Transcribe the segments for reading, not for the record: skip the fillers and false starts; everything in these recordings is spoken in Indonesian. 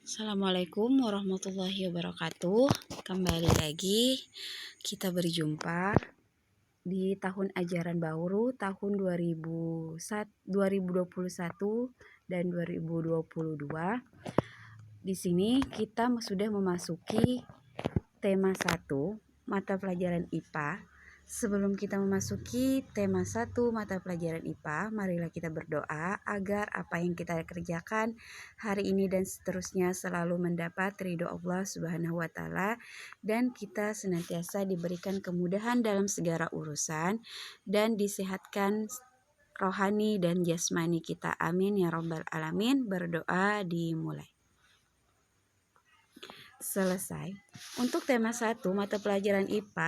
Assalamualaikum warahmatullahi wabarakatuh. Kembali lagi kita berjumpa di tahun ajaran baru tahun 2021 dan 2022. Di sini kita sudah memasuki tema 1 mata pelajaran IPA. Sebelum kita memasuki tema 1 mata pelajaran IPA, marilah kita berdoa agar apa yang kita kerjakan hari ini dan seterusnya selalu mendapat ridho Allah Subhanahu wa taala, dan kita senantiasa diberikan kemudahan dalam segala urusan dan disehatkan rohani dan jasmani kita. Amin ya rabbal alamin. Berdoa dimulai. Selesai. Untuk tema 1 mata pelajaran IPA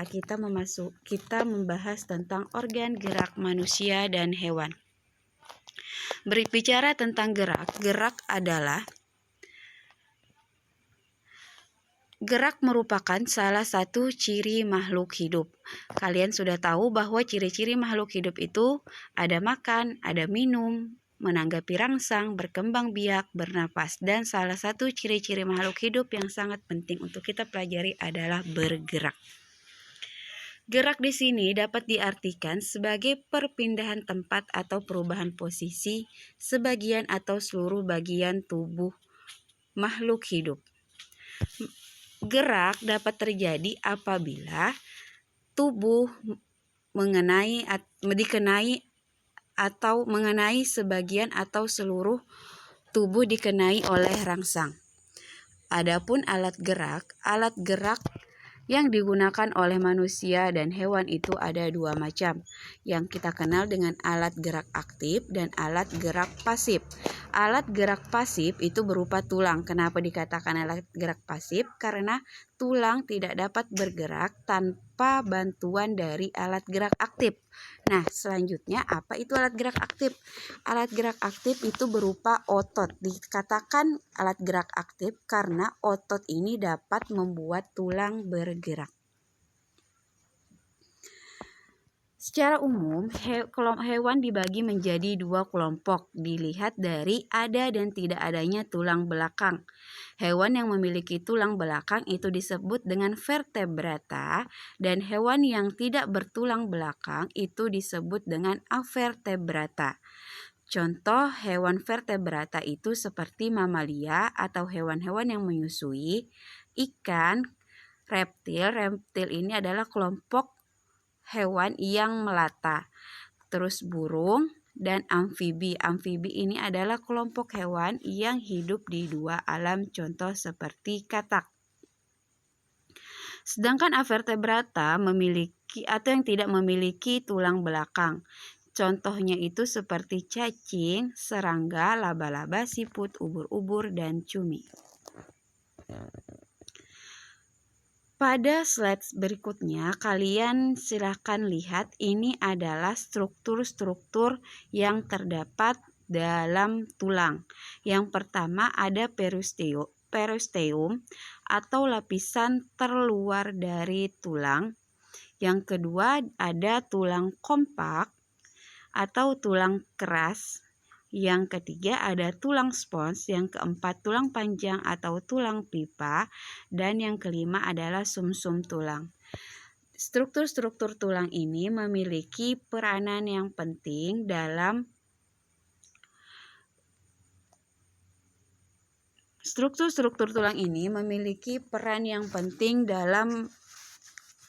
kita membahas tentang organ gerak manusia dan hewan. Berbicara tentang gerak merupakan salah satu ciri makhluk hidup. Kalian sudah tahu bahwa ciri-ciri makhluk hidup itu ada makan, ada minum, menanggapi rangsang, berkembang biak, bernapas, dan salah satu ciri-ciri makhluk hidup yang sangat penting untuk kita pelajari adalah bergerak. Gerak di sini dapat diartikan sebagai perpindahan tempat atau perubahan posisi sebagian atau seluruh bagian tubuh makhluk hidup. Gerak dapat terjadi apabila tubuh mengenai sebagian atau seluruh tubuh dikenai oleh rangsang. Adapun alat gerak yang digunakan oleh manusia dan hewan itu ada 2 macam, yang kita kenal dengan alat gerak aktif dan alat gerak pasif. Alat gerak pasif itu berupa tulang. Kenapa dikatakan alat gerak pasif? Karena tulang tidak dapat bergerak tanpa bantuan dari alat gerak aktif. Nah, selanjutnya apa itu alat gerak aktif? Alat gerak aktif itu berupa otot. Dikatakan alat gerak aktif karena otot ini dapat membuat tulang bergerak. Secara umum, hewan dibagi menjadi 2 kelompok, dilihat dari ada dan tidak adanya tulang belakang. Hewan yang memiliki tulang belakang itu disebut dengan vertebrata, dan hewan yang tidak bertulang belakang itu disebut dengan avertebrata. Contoh hewan vertebrata itu seperti mamalia atau hewan-hewan yang menyusui, ikan, reptil. Reptil ini adalah kelompok hewan yang melata. Terus burung dan amfibi. Amfibi ini adalah kelompok hewan yang hidup di 2 alam, contoh seperti katak. Sedangkan avertebrata memiliki atau yang tidak memiliki tulang belakang. Contohnya itu seperti cacing, serangga, laba-laba, siput, ubur-ubur, dan cumi. Pada slide berikutnya, kalian silahkan lihat, ini adalah struktur-struktur yang terdapat dalam tulang. Yang pertama ada periosteum atau lapisan terluar dari tulang. Yang kedua ada tulang kompak atau tulang keras. Yang ketiga ada tulang spons, yang keempat tulang panjang atau tulang pipa, dan yang kelima adalah sumsum tulang. Struktur-struktur tulang ini memiliki peranan yang penting dalam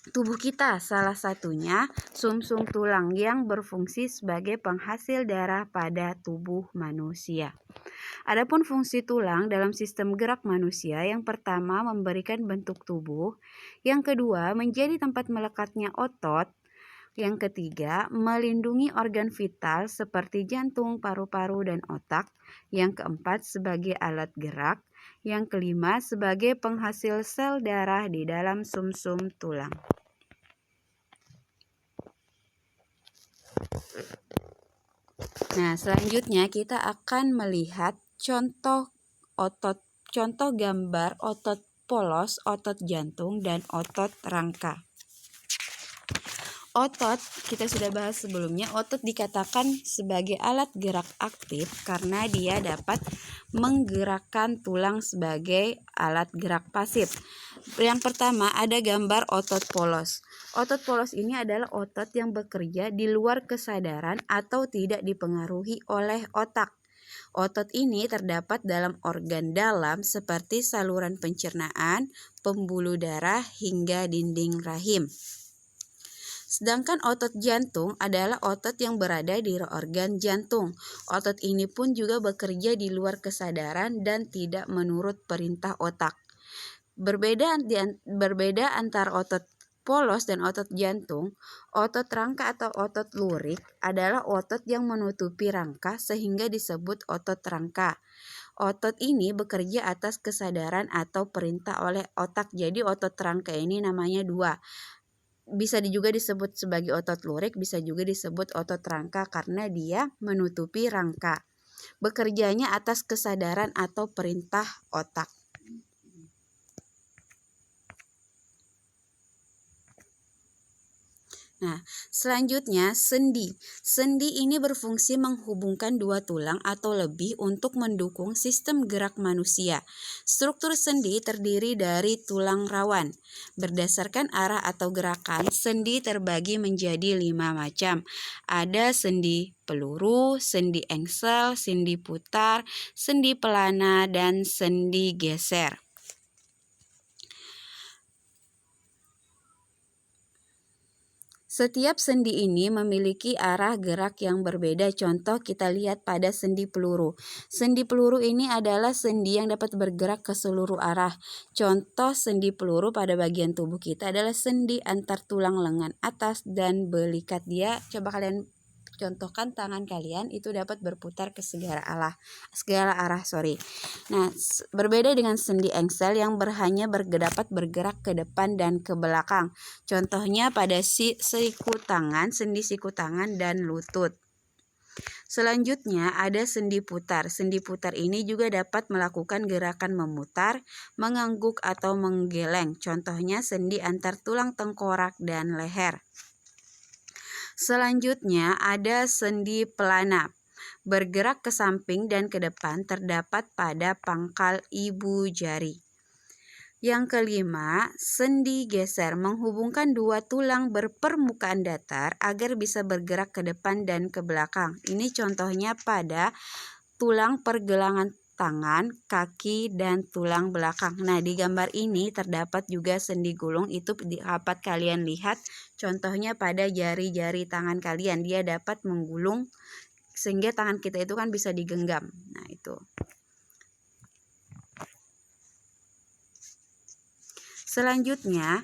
tubuh kita. Salah satunya sumsum tulang yang berfungsi sebagai penghasil darah pada tubuh manusia. Adapun fungsi tulang dalam sistem gerak manusia, yang pertama memberikan bentuk tubuh, yang kedua menjadi tempat melekatnya otot, yang ketiga melindungi organ vital seperti jantung, paru-paru, dan otak, yang keempat sebagai alat gerak, yang kelima sebagai penghasil sel darah di dalam sumsum tulang. Nah, selanjutnya kita akan melihat contoh gambar otot polos, otot jantung, dan otot rangka. Otot, kita sudah bahas sebelumnya, otot dikatakan sebagai alat gerak aktif karena dia dapat menggerakkan tulang sebagai alat gerak pasif. Yang pertama ada gambar otot polos. Otot polos ini adalah otot yang bekerja di luar kesadaran atau tidak dipengaruhi oleh otak. Otot ini terdapat dalam organ dalam seperti saluran pencernaan, pembuluh darah, hingga dinding rahim. Sedangkan otot jantung adalah otot yang berada di organ jantung. Otot ini pun juga bekerja di luar kesadaran dan tidak menurut perintah otak. Berbeda antara otot polos dan otot jantung, otot rangka atau otot lurik adalah otot yang menutupi rangka sehingga disebut otot rangka. Otot ini bekerja atas kesadaran atau perintah oleh otak. Jadi otot rangka ini namanya dua. Bisa juga disebut sebagai otot lurik, bisa juga disebut otot rangka karena dia menutupi rangka. Bekerjanya atas kesadaran atau perintah otak. Nah, selanjutnya sendi. Sendi ini berfungsi menghubungkan dua tulang atau lebih untuk mendukung sistem gerak manusia. Struktur sendi terdiri dari tulang rawan. Berdasarkan arah atau gerakan, sendi terbagi menjadi 5 macam. Ada sendi peluru, sendi engsel, sendi putar, sendi pelana, dan sendi geser. Setiap sendi ini memiliki arah gerak yang berbeda. Contoh kita lihat pada sendi peluru. Sendi peluru ini adalah sendi yang dapat bergerak ke seluruh arah. Contoh sendi peluru pada bagian tubuh kita adalah sendi antar tulang lengan atas dan belikat. Dia, coba kalian contohkan tangan kalian itu dapat berputar ke segala arah. Nah, berbeda dengan sendi engsel yang hanya dapat bergerak ke depan dan ke belakang. Contohnya pada sendi siku tangan dan lutut. Selanjutnya ada sendi putar. Sendi putar ini juga dapat melakukan gerakan memutar, mengangguk atau menggeleng. Contohnya sendi antar tulang tengkorak dan leher. Selanjutnya ada sendi pelana. Bergerak ke samping dan ke depan terdapat pada pangkal ibu jari. Yang kelima, sendi geser menghubungkan dua tulang berpermukaan datar agar bisa bergerak ke depan dan ke belakang. Ini contohnya pada tulang pergelangan tangan, kaki, dan tulang belakang. Nah, di gambar ini terdapat juga sendi gulung, itu dapat kalian lihat contohnya pada jari-jari tangan kalian. Dia dapat menggulung sehingga tangan kita itu kan bisa digenggam. Nah, itu. Selanjutnya,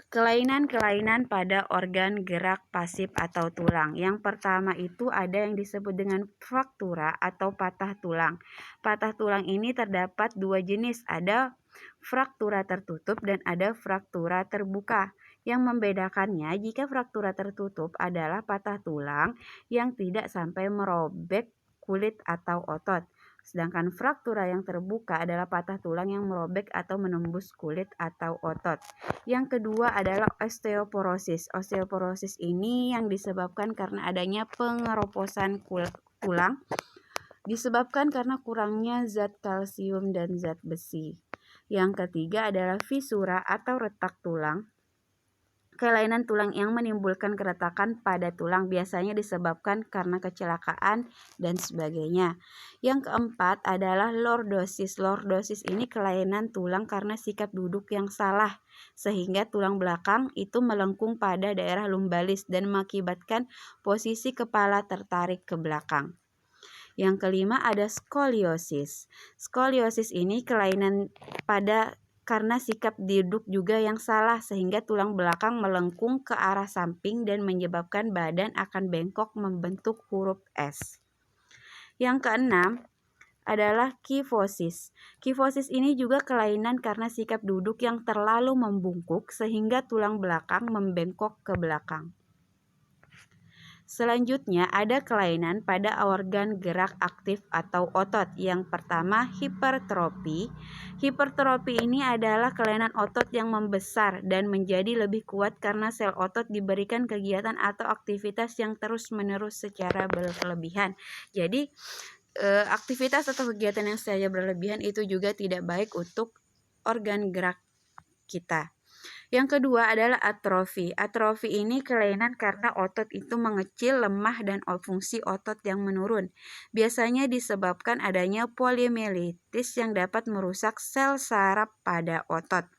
kelainan-kelainan pada organ gerak pasif atau tulang. Yang pertama itu ada yang disebut dengan fraktura atau patah tulang. Patah tulang ini terdapat dua jenis, ada fraktura tertutup dan ada fraktura terbuka. Yang membedakannya, jika fraktura tertutup adalah patah tulang yang tidak sampai merobek kulit atau otot. Sedangkan fraktura yang terbuka adalah patah tulang yang merobek atau menembus kulit atau otot. Yang kedua adalah osteoporosis. Osteoporosis ini yang disebabkan karena adanya pengeroposan tulang, disebabkan karena kurangnya zat kalsium dan zat besi. Yang ketiga adalah fisura atau retak tulang. Kelainan tulang yang menimbulkan keretakan pada tulang biasanya disebabkan karena kecelakaan dan sebagainya. Yang keempat adalah lordosis. Lordosis ini kelainan tulang karena sikap duduk yang salah, sehingga tulang belakang itu melengkung pada daerah lumbalis dan mengakibatkan posisi kepala tertarik ke belakang. Yang kelima ada skoliosis. Skoliosis ini kelainan karena sikap duduk juga yang salah sehingga tulang belakang melengkung ke arah samping dan menyebabkan badan akan bengkok membentuk huruf S. Yang keenam adalah kifosis. Kifosis ini juga kelainan karena sikap duduk yang terlalu membungkuk sehingga tulang belakang membengkok ke belakang. Selanjutnya, ada kelainan pada organ gerak aktif atau otot. Yang pertama, hipertrofi. Hipertrofi ini adalah kelainan otot yang membesar dan menjadi lebih kuat karena sel otot diberikan kegiatan atau aktivitas yang terus-menerus secara berlebihan. Jadi, aktivitas atau kegiatan yang secara berlebihan itu juga tidak baik untuk organ gerak kita. Yang kedua adalah atrofi. Atrofi ini kelainan karena otot itu mengecil, lemah, dan fungsi otot yang menurun. Biasanya disebabkan adanya poliomyelitis yang dapat merusak sel saraf pada otot.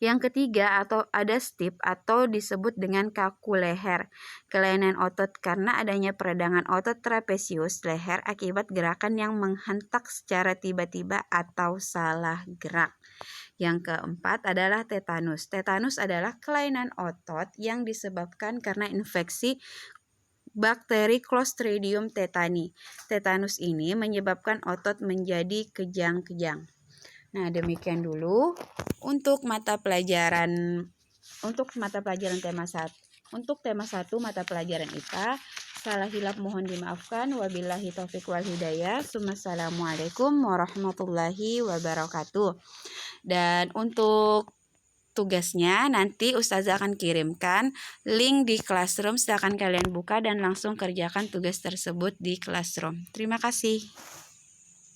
Yang ketiga atau ada stip atau disebut dengan kaku leher. Kelainan otot karena adanya peradangan otot trapesius leher akibat gerakan yang menghentak secara tiba-tiba atau salah gerak. Yang keempat adalah tetanus. Tetanus adalah kelainan otot yang disebabkan karena infeksi bakteri Clostridium tetani. Tetanus ini menyebabkan otot menjadi kejang-kejang. Nah, demikian dulu untuk mata pelajaran tema 1. Untuk tema 1 mata pelajaran IPA, salah hilap mohon dimaafkan. Wabillahi taufik wal hidayah. Assalamualaikum warahmatullahi wabarakatuh. Dan untuk tugasnya nanti Ustazah akan kirimkan link di Classroom, silakan kalian buka dan langsung kerjakan tugas tersebut di Classroom. Terima kasih.